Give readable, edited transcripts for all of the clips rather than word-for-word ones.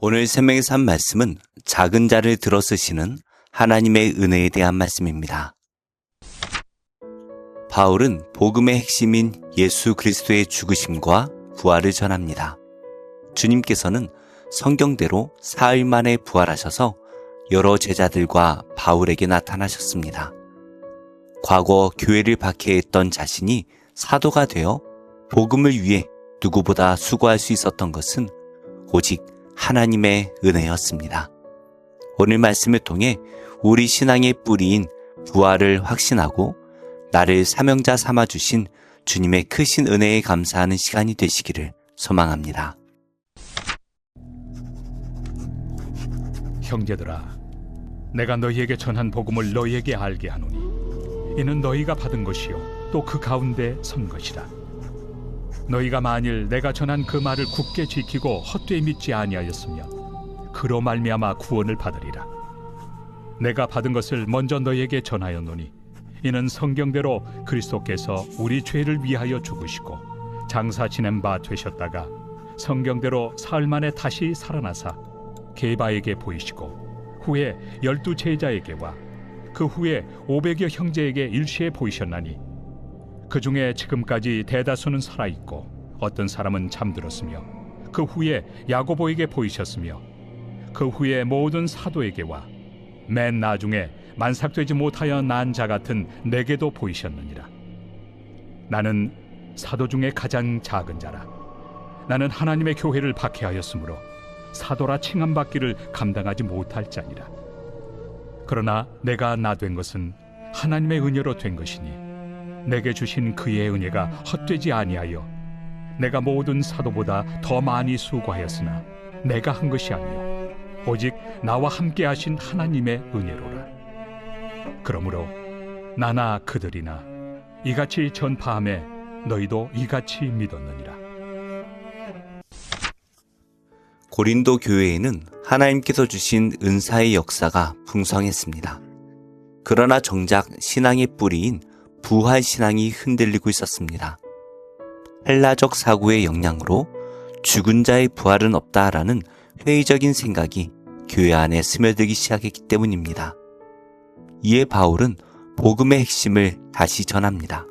오늘 생명의 산 말씀은 작은 자를 들어 쓰시는 하나님의 은혜에 대한 말씀입니다. 바울은 복음의 핵심인 예수 그리스도의 죽으심과 부활을 전합니다. 주님께서는 성경대로 사흘 만에 부활하셔서 여러 제자들과 바울에게 나타나셨습니다. 과거 교회를 박해했던 자신이 사도가 되어 복음을 위해 누구보다 수고할 수 있었던 것은 오직 하나님의 은혜였습니다. 오늘 말씀을 통해 우리 신앙의 뿌리인 부활을 확신하고 나를 사명자 삼아주신 주님의 크신 은혜에 감사하는 시간이 되시기를 소망합니다. 형제들아, 내가 너희에게 전한 복음을 너희에게 알게 하노니 이는 너희가 받은 것이요 또 그 가운데 선 것이라. 너희가 만일 내가 전한 그 말을 굳게 지키고 헛되이 믿지 아니하였으면 그로 말미암아 구원을 받으리라. 내가 받은 것을 먼저 너희에게 전하였노니 이는 성경대로 그리스도께서 우리 죄를 위하여 죽으시고 장사 지낸 바 되셨다가 성경대로 사흘 만에 다시 살아나사 게바에게 보이시고 후에 12 제자에게와 그 후에 500여 형제에게 일시에 보이셨나니 그 중에 지금까지 대다수는 살아있고 어떤 사람은 잠들었으며 그 후에 야고보에게 보이셨으며 그 후에 모든 사도에게와 맨 나중에 만삭되지 못하여 난 자 같은 내게도 보이셨느니라. 나는 사도 중에 가장 작은 자라. 나는 하나님의 교회를 박해하였으므로 사도라 칭함받기를 감당하지 못할 자니라. 그러나 내가 나 된 것은 하나님의 은혜로 된 것이니 내게 주신 그의 은혜가 헛되지 아니하여 내가 모든 사도보다 더 많이 수고하였으나 내가 한 것이 아니요 오직 나와 함께 하신 하나님의 은혜로라. 그러므로 나나 그들이나 이같이 전파하매 너희도 이같이 믿었느니라. 고린도 교회에는 하나님께서 주신 은사의 역사가 풍성했습니다. 그러나 정작 신앙의 뿌리인 부활 신앙이 흔들리고 있었습니다. 헬라적 사고의 영향으로 죽은 자의 부활은 없다라는 회의적인 생각이 교회 안에 스며들기 시작했기 때문입니다. 이에 바울은 복음의 핵심을 다시 전합니다.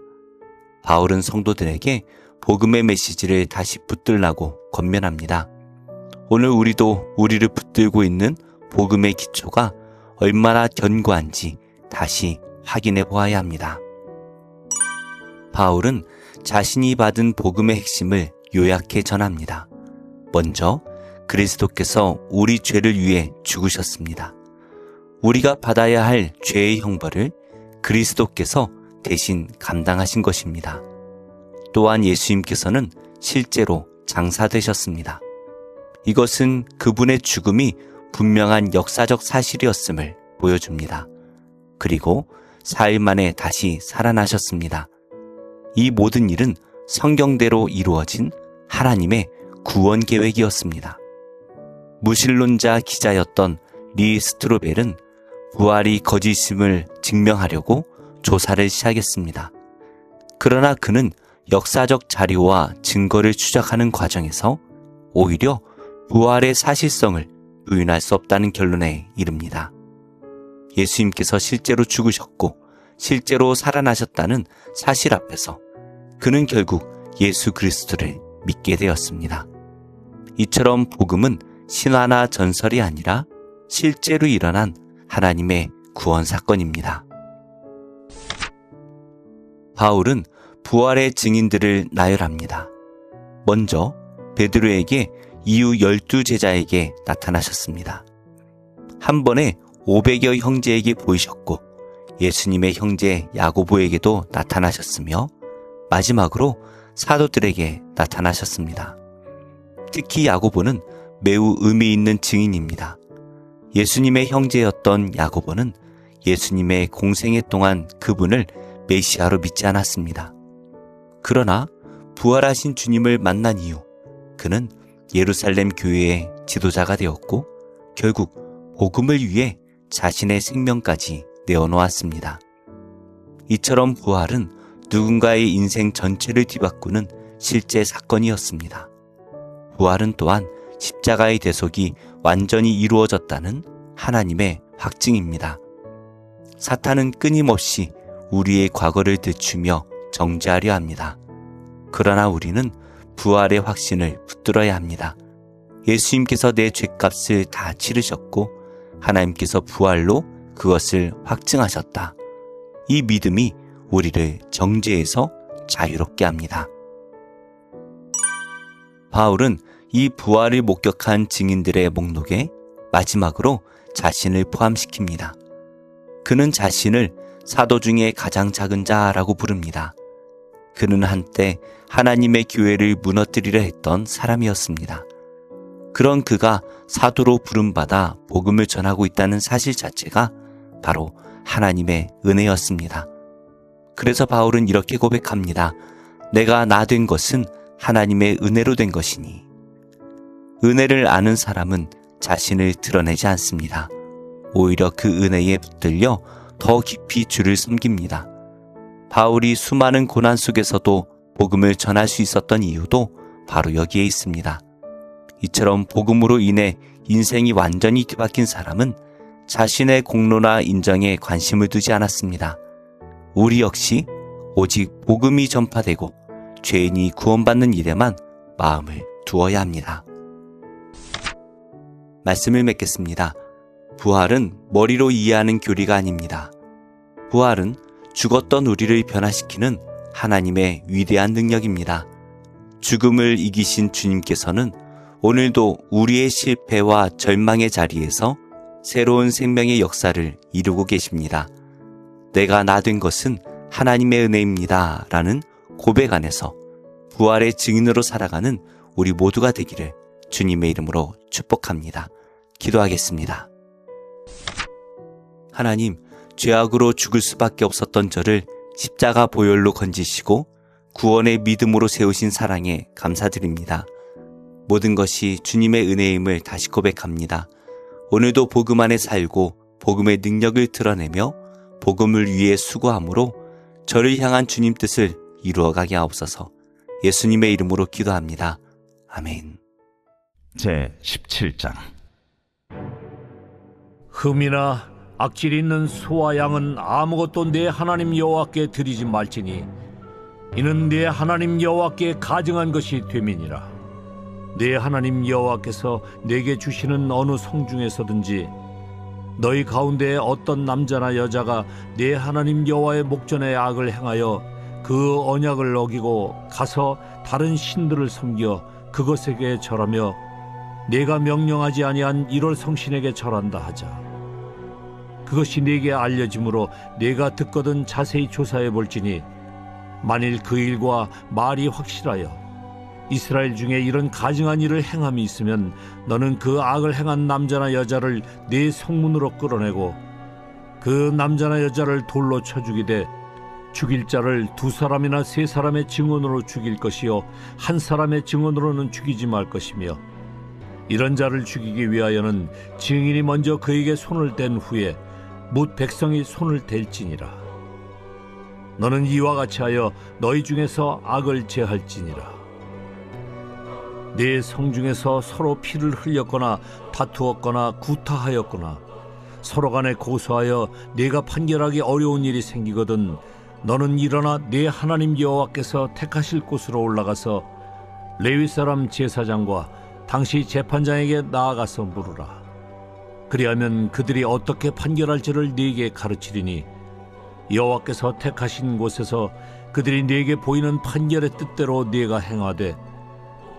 바울은 성도들에게 복음의 메시지를 다시 붙들라고 권면합니다. 오늘 우리도 우리를 붙들고 있는 복음의 기초가 얼마나 견고한지 다시 확인해 보아야 합니다. 바울은 자신이 받은 복음의 핵심을 요약해 전합니다. 먼저 그리스도께서 우리 죄를 위해 죽으셨습니다. 우리가 받아야 할 죄의 형벌을 그리스도께서 대신 감당하신 것입니다. 또한 예수님께서는 실제로 장사되셨습니다. 이것은 그분의 죽음이 분명한 역사적 사실이었음을 보여줍니다. 그리고 사흘 만에 다시 살아나셨습니다. 이 모든 일은 성경대로 이루어진 하나님의 구원 계획이었습니다. 무신론자 기자였던 리 스트로벨은 부활이 거짓임을 증명하려고 조사를 시작했습니다. 그러나 그는 역사적 자료와 증거를 추적하는 과정에서 오히려 부활의 사실성을 부인할 수 없다는 결론에 이릅니다. 예수님께서 실제로 죽으셨고 실제로 살아나셨다는 사실 앞에서 그는 결국 예수 그리스도를 믿게 되었습니다. 이처럼 복음은 신화나 전설이 아니라 실제로 일어난 하나님의 구원 사건입니다. 바울은 부활의 증인들을 나열합니다. 먼저 베드로에게 이후 12 제자에게 나타나셨습니다. 한 번에 500여 형제에게 보이셨고 예수님의 형제 야고보에게도 나타나셨으며 마지막으로 사도들에게 나타나셨습니다. 특히 야고보는 매우 의미 있는 증인입니다. 예수님의 형제였던 야고보는 예수님의 공생애 동안 그분을 메시아로 믿지 않았습니다. 그러나 부활하신 주님을 만난 이후 그는 예루살렘 교회의 지도자가 되었고 결국 복음을 위해 자신의 생명까지 내어놓았습니다. 이처럼 부활은 누군가의 인생 전체를 뒤바꾸는 실제 사건이었습니다. 부활은 또한 십자가의 대속이 완전히 이루어졌다는 하나님의 확증입니다. 사탄은 끊임없이 우리의 과거를 늦추며 정죄하려 합니다. 그러나 우리는 부활의 확신을 붙들어야 합니다. 예수님께서 내 죄값을 다 치르셨고 하나님께서 부활로 그것을 확증하셨다. 이 믿음이 우리를 정죄에서 자유롭게 합니다. 바울은 이 부활을 목격한 증인들의 목록에 마지막으로 자신을 포함시킵니다. 그는 자신을 사도 중에 가장 작은 자라고 부릅니다. 그는 한때 하나님의 교회를 무너뜨리려 했던 사람이었습니다. 그런 그가 사도로 부름받아 복음을 전하고 있다는 사실 자체가 바로 하나님의 은혜였습니다. 그래서 바울은 이렇게 고백합니다. 내가 나 된 것은 하나님의 은혜로 된 것이니. 은혜를 아는 사람은 자신을 드러내지 않습니다. 오히려 그 은혜에 붙들려 더 깊이 주를 섬깁니다. 바울이 수많은 고난 속에서도 복음을 전할 수 있었던 이유도 바로 여기에 있습니다. 이처럼 복음으로 인해 인생이 완전히 뒤바뀐 사람은 자신의 공로나 인정에 관심을 두지 않았습니다. 우리 역시 오직 복음이 전파되고 죄인이 구원받는 일에만 마음을 두어야 합니다. 말씀을 맺겠습니다. 부활은 머리로 이해하는 교리가 아닙니다. 부활은 죽었던 우리를 변화시키는 하나님의 위대한 능력입니다. 죽음을 이기신 주님께서는 오늘도 우리의 실패와 절망의 자리에서 새로운 생명의 역사를 이루고 계십니다. 내가 나 된 것은 하나님의 은혜입니다. 라는 고백 안에서 부활의 증인으로 살아가는 우리 모두가 되기를 주님의 이름으로 축복합니다. 기도하겠습니다. 하나님, 죄악으로 죽을 수밖에 없었던 저를 십자가 보혈로 건지시고 구원의 믿음으로 세우신 사랑에 감사드립니다. 모든 것이 주님의 은혜임을 다시 고백합니다. 오늘도 복음 안에 살고 복음의 능력을 드러내며 복음을 위해 수고함으로 저를 향한 주님 뜻을 이루어가게 하옵소서. 예수님의 이름으로 기도합니다. 아멘. 제 17장. 흠이나 악질 있는 소와 양은 아무것도 내 하나님 여호와께 드리지 말지니 이는 내 하나님 여호와께 가증한 것이 됨이니라. 내 하나님 여호와께서 내게 주시는 어느 성 중에서든지 너희 가운데 어떤 남자나 여자가 내 하나님 여호와의 목전에 악을 행하여 그 언약을 어기고 가서 다른 신들을 섬겨 그것에게 절하며 내가 명령하지 아니한 이럴 성신에게 절한다 하자. 그것이 네게 알려짐으로 네가 듣거든 자세히 조사해 볼지니 만일 그 일과 말이 확실하여 이스라엘 중에 이런 가증한 일을 행함이 있으면 너는 그 악을 행한 남자나 여자를 네 성문으로 끌어내고 그 남자나 여자를 돌로 쳐 죽이되 죽일 자를 2사람이나 3사람의 증언으로 죽일 것이요 한 사람의 증언으로는 죽이지 말 것이며 이런 자를 죽이기 위하여는 증인이 먼저 그에게 손을 댄 후에 뭇 백성이 손을 댈지니라. 너는 이와 같이 하여 너희 중에서 악을 제할지니라. 네 성 중에서 서로 피를 흘렸거나 다투었거나 구타하였거나 서로 간에 고소하여 네가 판결하기 어려운 일이 생기거든 너는 일어나 네 하나님 여호와께서 택하실 곳으로 올라가서 레위 사람 제사장과 당시 재판장에게 나아가서 물으라. 그리하면 그들이 어떻게 판결할지를 네게 가르치리니 여호와께서 택하신 곳에서 그들이 네게 보이는 판결의 뜻대로 네가 행하되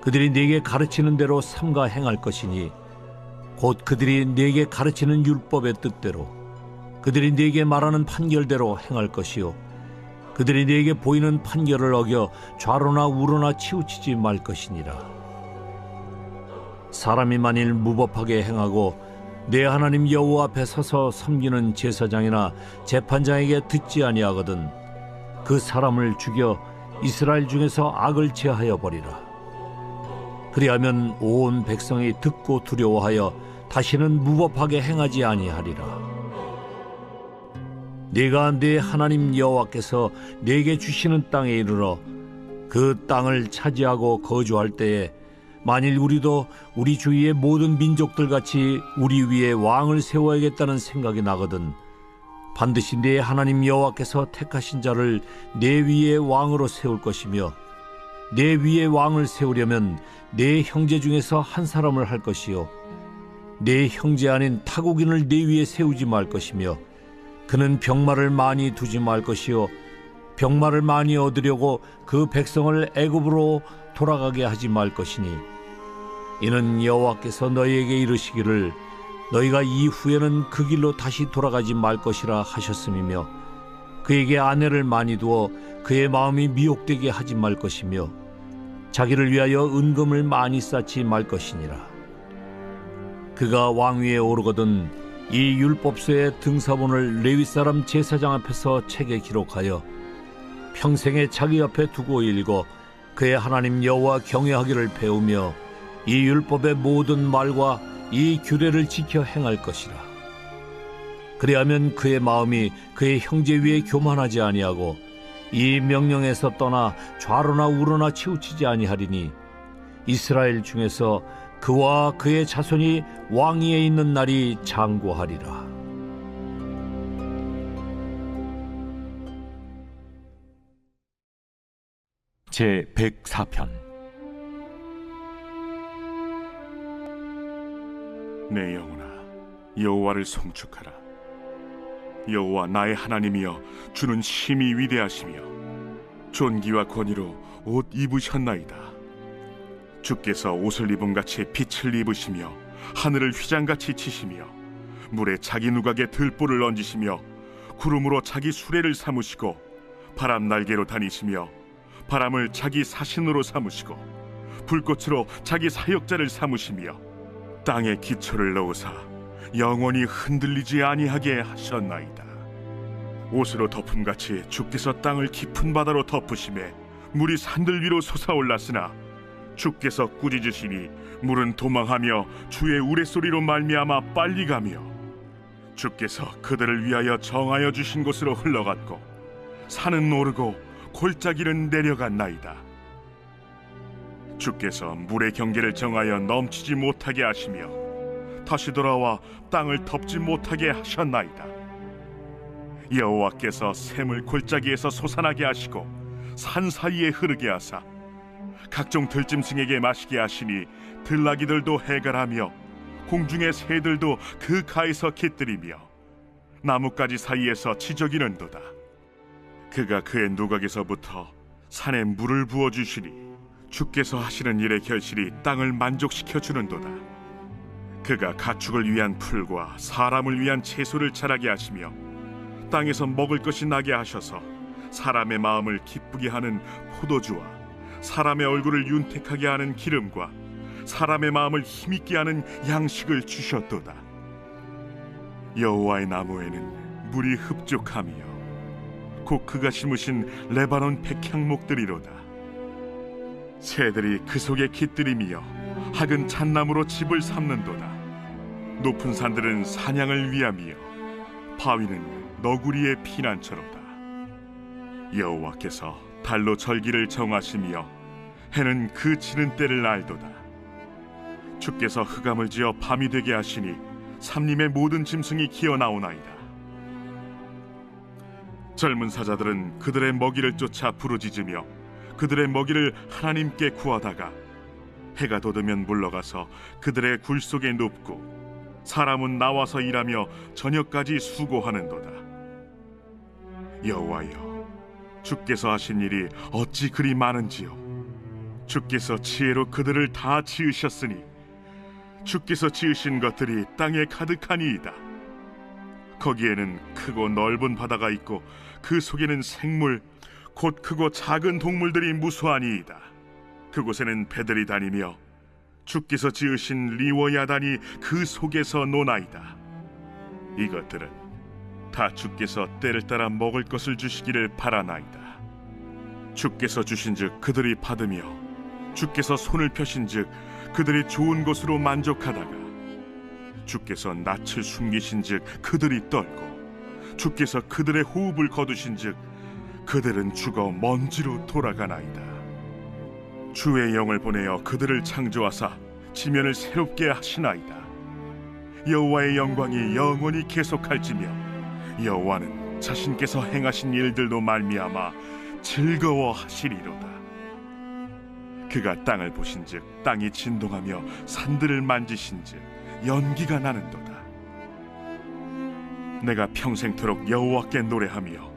그들이 네게 가르치는 대로 삼가 행할 것이니 곧 그들이 네게 가르치는 율법의 뜻대로 그들이 네게 말하는 판결대로 행할 것이요 그들이 네게 보이는 판결을 어겨 좌로나 우로나 치우치지 말 것이니라. 사람이 만일 무법하게 행하고 내 하나님 여호와 앞에 서서 섬기는 제사장이나 재판장에게 듣지 아니하거든 그 사람을 죽여 이스라엘 중에서 악을 제하여 버리라. 그리하면 온 백성이 듣고 두려워하여 다시는 무법하게 행하지 아니하리라. 네가 네 하나님 여호와께서 네게 주시는 땅에 이르러 그 땅을 차지하고 거주할 때에 만일 우리도 우리 주위의 모든 민족들 같이 우리 위에 왕을 세워야겠다는 생각이 나거든 반드시 내 하나님 여호와께서 택하신 자를 내 위에 왕으로 세울 것이며 내 위에 왕을 세우려면 내 형제 중에서 한 사람을 할 것이요 내 형제 아닌 타국인을 내 위에 세우지 말 것이며 그는 병마를 많이 두지 말 것이요 병마를 많이 얻으려고 그 백성을 애굽으로 돌아가게 하지 말 것이니 이는 여호와께서 너희에게 이르시기를 너희가 이후에는 그 길로 다시 돌아가지 말 것이라 하셨음이며 그에게 아내를 많이 두어 그의 마음이 미혹되게 하지 말 것이며 자기를 위하여 은금을 많이 쌓지 말 것이니라. 그가 왕위에 오르거든 이 율법서의 등사본을 레위 사람 제사장 앞에서 책에 기록하여 평생에 자기 앞에 두고 읽어 그의 하나님 여호와 경외하기를 배우며 이 율법의 모든 말과 이 규례를 지켜 행할 것이라. 그리하면 그의 마음이 그의 형제 위에 교만하지 아니하고 이 명령에서 떠나 좌로나 우로나 치우치지 아니하리니 이스라엘 중에서 그와 그의 자손이 왕위에 있는 날이 장구하리라. 제 104편. 내 영혼아, 여호와를 송축하라. 여호와 나의 하나님이여, 주는 심히 위대하시며 존귀와 권위로 옷 입으셨나이다. 주께서 옷을 입음같이 빛을 입으시며 하늘을 휘장같이 치시며 물에 자기 누각에 들보를 얹으시며 구름으로 자기 수레를 삼으시고 바람 날개로 다니시며 바람을 자기 사신으로 삼으시고 불꽃으로 자기 사역자를 삼으시며 땅에 기초를 넣으사 영원히 흔들리지 아니하게 하셨나이다. 옷으로 덮음같이 주께서 땅을 깊은 바다로 덮으시매 물이 산들 위로 솟아올랐으나 주께서 꾸짖으시니 물은 도망하며 주의 우레소리로 말미암아 빨리 가며 주께서 그들을 위하여 정하여 주신 곳으로 흘러갔고 산은 오르고 골짜기는 내려갔나이다. 주께서 물의 경계를 정하여 넘치지 못하게 하시며 다시 돌아와 땅을 덮지 못하게 하셨나이다. 여호와께서 샘을 골짜기에서 솟아나게 하시고 산 사이에 흐르게 하사 각종 들짐승에게 마시게 하시니 들나귀들도 해갈하며 공중의 새들도 그 가에서 깃들이며 나뭇가지 사이에서 치저기는도다. 그가 그의 누각에서부터 산에 물을 부어주시니 주께서 하시는 일의 결실이 땅을 만족시켜 주는도다. 그가 가축을 위한 풀과 사람을 위한 채소를 자라게 하시며 땅에서 먹을 것이 나게 하셔서 사람의 마음을 기쁘게 하는 포도주와 사람의 얼굴을 윤택하게 하는 기름과 사람의 마음을 힘있게 하는 양식을 주셨도다. 여호와의 나무에는 물이 흡족하며 곧 그가 심으신 레바논 백향목들이로다. 새들이 그 속에 깃들이며 학은 잣나무로 집을 삼는도다. 높은 산들은 사냥을 위함이요 바위는 너구리의 피난처로다. 여호와께서 달로 절기를 정하시며 해는 그 지는 때를 알도다. 주께서 흑암을 지어 밤이 되게 하시니 삼림의 모든 짐승이 기어나오나이다. 젊은 사자들은 그들의 먹이를 쫓아 부르짖으며 그들의 먹이를 하나님께 구하다가 해가 돋으면 물러가서 그들의 굴 속에 눕고 사람은 나와서 일하며 저녁까지 수고하는도다. 여호와여, 주께서 하신 일이 어찌 그리 많은지요. 주께서 지혜로 그들을 다 지으셨으니 주께서 지으신 것들이 땅에 가득하니이다. 거기에는 크고 넓은 바다가 있고 그 속에는 생물 곧 크고 작은 동물들이 무수하니이다. 그곳에는 배들이 다니며 주께서 지으신 리워야단이 그 속에서 노나이다. 이것들은 다 주께서 때를 따라 먹을 것을 주시기를 바라나이다. 주께서 주신즉 그들이 받으며 주께서 손을 펴신즉 그들이 좋은 것으로 만족하다가 주께서 낯을 숨기신즉 그들이 떨고 주께서 그들의 호흡을 거두신즉 그들은 죽어 먼지로 돌아가나이다. 주의 영을 보내어 그들을 창조하사 지면을 새롭게 하시나이다. 여호와의 영광이 영원히 계속할지며 여호와는 자신께서 행하신 일들로 말미암아 즐거워하시리로다. 그가 땅을 보신즉 땅이 진동하며 산들을 만지신즉 연기가 나는도다. 내가 평생토록 여호와께 노래하며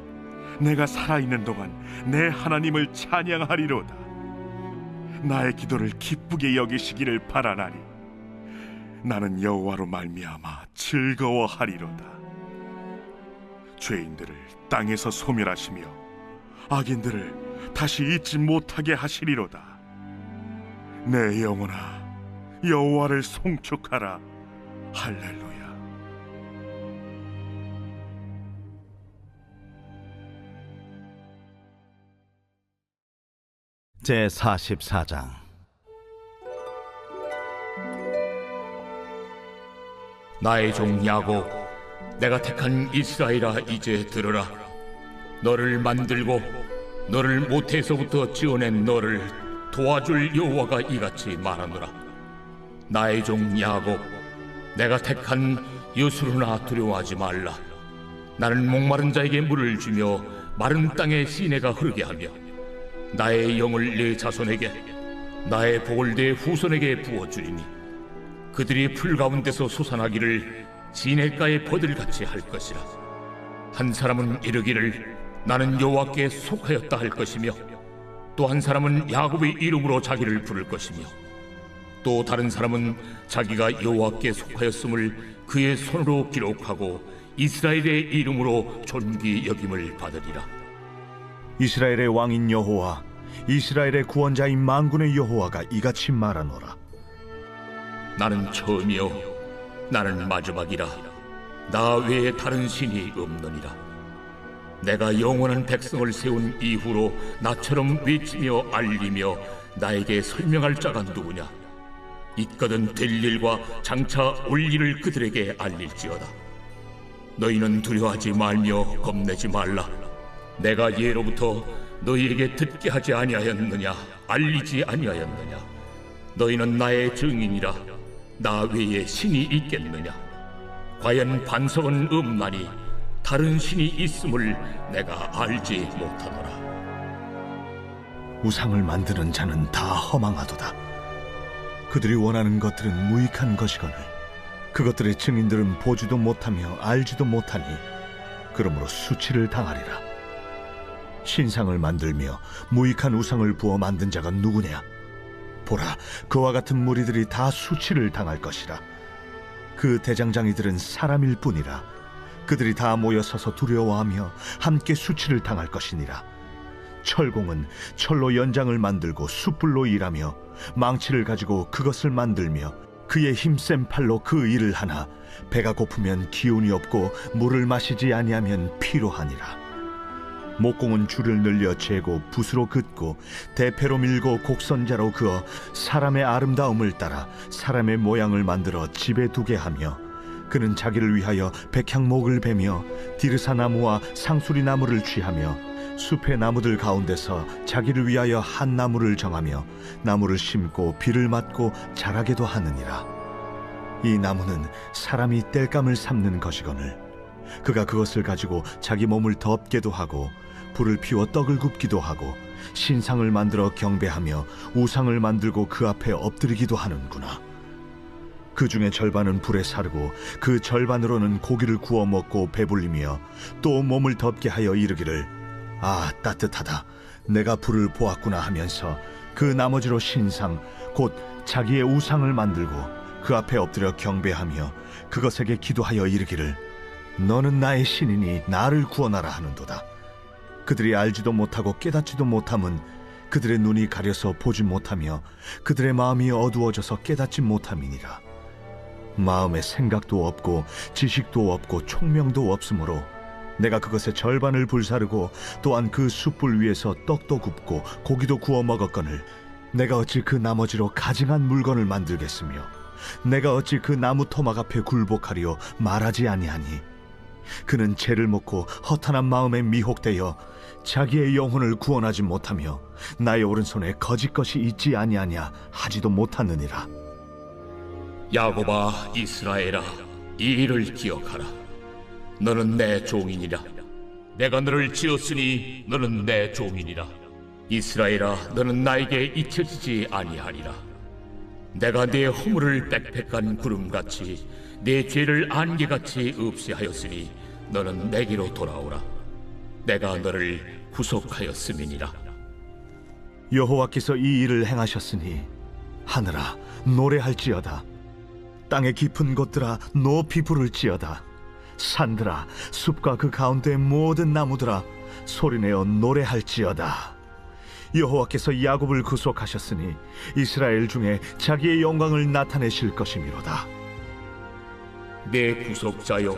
내가 살아있는 동안 내 하나님을 찬양하리로다. 나의 기도를 기쁘게 여기시기를 바라나니 나는 여호와로 말미암아 즐거워하리로다. 죄인들을 땅에서 소멸하시며 악인들을 다시 잊지 못하게 하시리로다. 내 영혼아, 여호와를 송축하라. 할렐루야. 제44장. 나의 종 야곱, 내가 택한 이스라엘아, 이제 들으라. 너를 만들고 너를 모태에서부터 지어낸 너를 도와줄 여호와가 이같이 말하노라. 나의 종 야곱, 내가 택한 여수르나 두려워하지 말라. 나는 목마른 자에게 물을 주며 마른 땅에 시내가 흐르게 하며 나의 영을 내 자손에게, 나의 복을 내 후손에게 부어주리니 그들이 풀 가운데서 솟아나기를 시냇가의 버들같이 할 것이라. 한 사람은 이르기를 나는 여호와께 속하였다 할 것이며, 또 한 사람은 야곱의 이름으로 자기를 부를 것이며, 또 다른 사람은 자기가 여호와께 속하였음을 그의 손으로 기록하고 이스라엘의 이름으로 존귀 여김을 받으리라. 이스라엘의 왕인 여호와, 이스라엘의 구원자인 만군의 여호와가 이같이 말하노라. 나는 처음이요 나는 마지막이라. 나 외에 다른 신이 없느니라. 내가 영원한 백성을 세운 이후로 나처럼 외치며 알리며 나에게 설명할 자가 누구냐? 있거든 될 일과 장차 올 일을 그들에게 알릴지어다. 너희는 두려워하지 말며 겁내지 말라. 내가 예로부터 너희에게 듣게 하지 아니하였느냐? 알리지 아니하였느냐? 너희는 나의 증인이라. 나 외에 신이 있겠느냐? 과연 반석은 없나니 다른 신이 있음을 내가 알지 못하노라. 우상을 만드는 자는 다 허망하도다. 그들이 원하는 것들은 무익한 것이거늘 그것들의 증인들은 보지도 못하며 알지도 못하니 그러므로 수치를 당하리라. 신상을 만들며 무익한 우상을 부어 만든 자가 누구냐? 보라, 그와 같은 무리들이 다 수치를 당할 것이라. 그 대장장이들은 사람일 뿐이라. 그들이 다 모여 서서 두려워하며 함께 수치를 당할 것이니라. 철공은 철로 연장을 만들고 숯불로 일하며 망치를 가지고 그것을 만들며 그의 힘센 팔로 그 일을 하나 배가 고프면 기운이 없고 물을 마시지 아니하면 피로하니라. 목공은 줄을 늘려 재고 붓으로 긋고 대패로 밀고 곡선자로 그어 사람의 아름다움을 따라 사람의 모양을 만들어 집에 두게 하며, 그는 자기를 위하여 백향목을 베며 디르사 나무와 상수리 나무를 취하며 숲의 나무들 가운데서 자기를 위하여 한 나무를 정하며 나무를 심고 비를 맞고 자라게도 하느니라. 이 나무는 사람이 땔감을 삼는 것이거늘 그가 그것을 가지고 자기 몸을 덮게도 하고 불을 피워 떡을 굽기도 하고 신상을 만들어 경배하며 우상을 만들고 그 앞에 엎드리기도 하는구나. 그 중에 절반은 불에 사르고 그 절반으로는 고기를 구워 먹고 배불리며 또 몸을 덮게 하여 이르기를 아 따뜻하다, 내가 불을 보았구나 하면서 그 나머지로 신상 곧 자기의 우상을 만들고 그 앞에 엎드려 경배하며 그것에게 기도하여 이르기를 너는 나의 신이니 나를 구원하라 하는도다. 그들이 알지도 못하고 깨닫지도 못함은 그들의 눈이 가려서 보지 못하며 그들의 마음이 어두워져서 깨닫지 못함이니라. 마음에 생각도 없고 지식도 없고 총명도 없으므로 내가 그것의 절반을 불사르고 또한 그 숯불 위에서 떡도 굽고 고기도 구워 먹었거늘 내가 어찌 그 나머지로 가증한 물건을 만들겠으며 내가 어찌 그 나무 토막 앞에 굴복하리요 말하지 아니하니 그는 죄를 묻고 허탄한 마음에 미혹되어 자기의 영혼을 구원하지 못하며 나의 오른손에 거짓 것이 있지 아니하냐 하지도 못하느니라. 야곱아, 이스라엘아, 이 일을 기억하라. 너는 내 종이니라. 내가 너를 지었으니 너는 내 종이니라. 이스라엘아, 너는 나에게 잊혀지지 아니하리라. 내가 네 허물을 빽빽한 구름같이 네 죄를 안개같이 없애하였으니 너는 내게로 돌아오라. 내가 너를 구속하였음이니라. 여호와께서 이 일을 행하셨으니 하늘아 노래할지어다. 땅의 깊은 곳들아 높이 부를지어다. 산들아 숲과 그 가운데 모든 나무들아 소리내어 노래할지어다. 여호와께서 야곱을 구속하셨으니 이스라엘 중에 자기의 영광을 나타내실 것이미로다. 내 구속자여,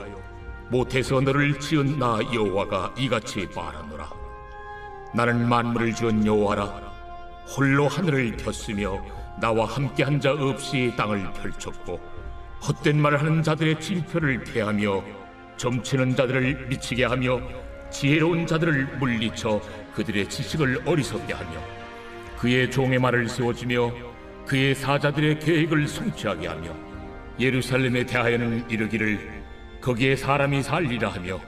못해서 너를 지은 나 여호와가 이같이 말하노라. 나는 만물을 지은 여호와라. 홀로 하늘을 폈으며 나와 함께한 자 없이 땅을 펼쳤고 헛된 말을 하는 자들의 징표를 폐하며 점치는 자들을 미치게 하며 지혜로운 자들을 물리쳐 그들의 지식을 어리석게 하며 그의 종의 말을 세워주며 그의 사자들의 계획을 성취하게 하며 예루살렘에 대하여는 이르기를 거기에 사람이 살리라 하며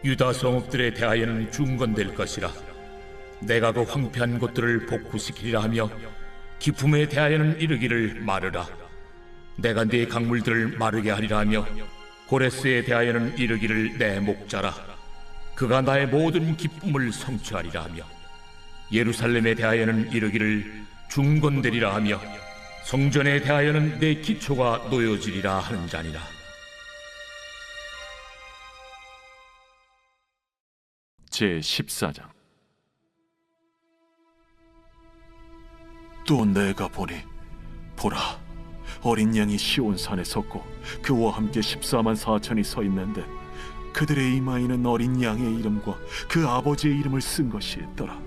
유다 성읍들에 대하여는 중건될 것이라. 내가 그 황폐한 곳들을 복구시키리라 하며 기품에 대하여는 이르기를 마르라. 내가 네 강물들을 마르게 하리라 하며 고레스에 대하여는 이르기를 내 목자라. 그가 나의 모든 기쁨을 성취하리라 하며 예루살렘에 대하여는 이르기를 중건되리라 하며 성전에 대하여는 내 기초가 놓여지리라 하는 자니라. 제14장. 또 내가 보니 보라, 어린 양이 시온산에 섰고 그와 함께 14만 4천이 서 있는데 그들의 이마에는 어린 양의 이름과 그 아버지의 이름을 쓴 것이 있더라.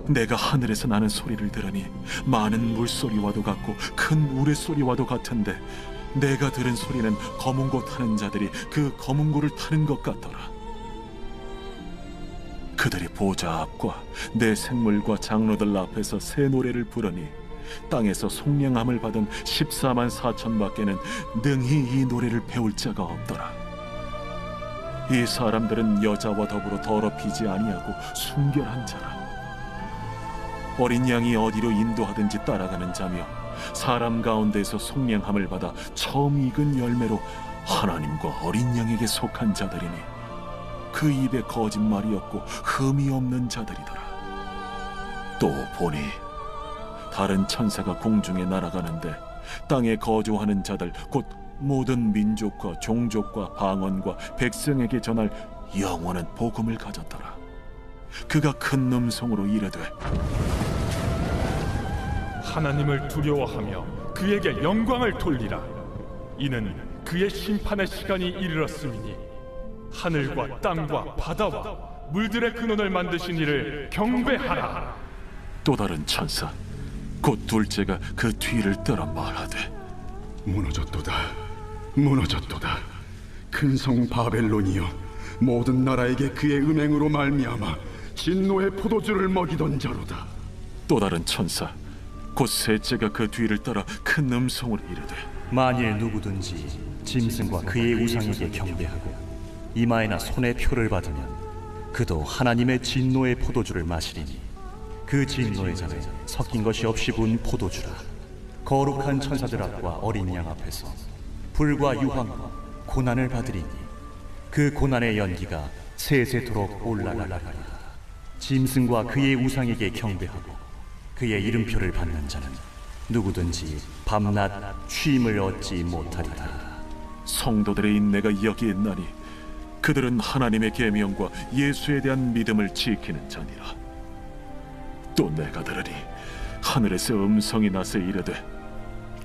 내가 하늘에서 나는 소리를 들으니 많은 물소리와도 같고 큰 우레소리와도 같은데 내가 들은 소리는 검은 고 타는 자들이 그 검은 고를 타는 것 같더라. 그들이 보좌 앞과 내 생물과 장로들 앞에서 새 노래를 부르니 땅에서 속량함을 받은 14만 4천 밖에는 능히 이 노래를 배울 자가 없더라. 이 사람들은 여자와 더불어 더럽히지 아니하고 순결한 자라. 어린 양이 어디로 인도하든지 따라가는 자며 사람 가운데서 속량함을 받아 처음 익은 열매로 하나님과 어린 양에게 속한 자들이니 그 입에 거짓말이 없고 흠이 없는 자들이더라. 또 보니 다른 천사가 공중에 날아가는데 땅에 거주하는 자들 곧 모든 민족과 종족과 방언과 백성에게 전할 영원한 복음을 가졌더라. 그가 큰 음성으로 이르되 하나님을 두려워하며 그에게 영광을 돌리라. 이는 그의 심판의 시간이 이르렀음이니 하늘과 땅과 바다와 물들의 근원을 만드신 이를 경배하라. 또 다른 천사 곧 둘째가 그 뒤를 따라 말하되 무너졌도다, 무너졌도다. 큰 성 바벨론이여, 모든 나라에게 그의 음행으로 말미암아 진노의 포도주를 먹이던 자로다. 또 다른 천사 곧 셋째가 그 뒤를 따라 큰 음성으로 이르되 만일 누구든지 짐승과 그의 우상에게 경배하고 이마에나 손에 표를 받으면 그도 하나님의 진노의 포도주를 마시리니 그 진노의 잔에 섞인 것이 없이 부은 포도주라. 거룩한 천사들 앞과 어린 양 앞에서 불과 유황과 고난을 받으리니 그 고난의 연기가 세세토록 올라가리라. 짐승과 그의 우상에게 경배하고 그의 이름표를 받는 자는 누구든지 밤낮 쉼을 얻지 못하리라. 성도들의 인내가 여기 있나니 그들은 하나님의 계명과 예수에 대한 믿음을 지키는 자니라. 또 내가 들으니 하늘에서 음성이 나서 이르되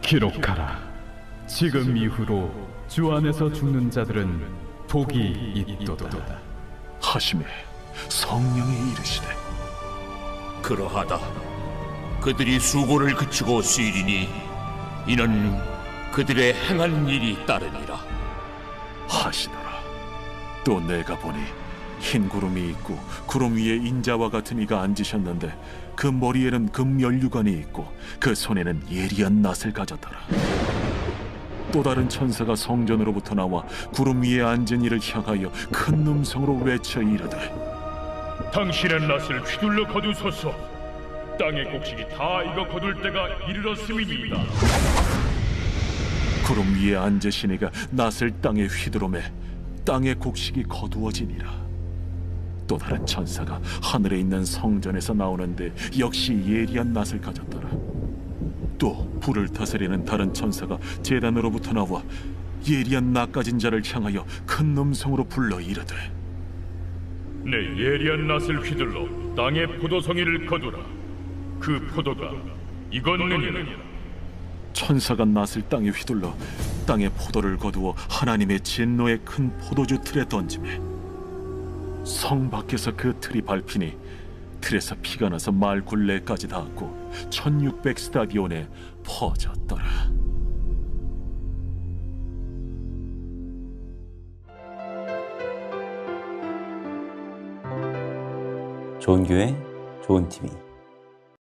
기록하라. 지금 이후로 주 안에서 죽는 자들은 복이 있도다 하시매 성령이 이르시되 그러하다. 그들이 수고를 그치고 쉬리니 이는 그들의 행한 일이 따르니라. 하시더라. 또 내가 보니 흰 구름이 있고 구름 위에 인자와 같은 이가 앉으셨는데 그 머리에는 금 면류관이 있고 그 손에는 예리한 낫을 가졌더라. 또 다른 천사가 성전으로부터 나와 구름 위에 앉은 이를 향하여 큰 음성으로 외쳐 이르되 당신의 낫을 휘둘러 거두소서. 땅의 곡식이 다 익어 거둘 때가 이르렀음이니이다. 구름 위에 앉으신 이가 낫을 땅에 휘두르매 땅의 곡식이 거두어지니라. 또 다른 천사가 하늘에 있는 성전에서 나오는데 역시 예리한 낫을 가졌더라. 또 불을 다스리는 다른 천사가 제단으로부터 나와 예리한 낫 가진 자를 향하여 큰 음성으로 불러 이르되 내 예리한 낫을 휘둘러 땅의 포도송이를 거두라. 그 포도가 익었느니라. 천사가 낫을 땅에 휘둘러 땅의 포도를 거두어 하나님의 진노의 큰 포도주 틀에 던지매 성 밖에서 그 틀이 밟히니 틀에서 피가 나서 말 굴레까지 닿았고 1600 스타디온에 퍼졌더라. 좋은 교회, 좋은 TV.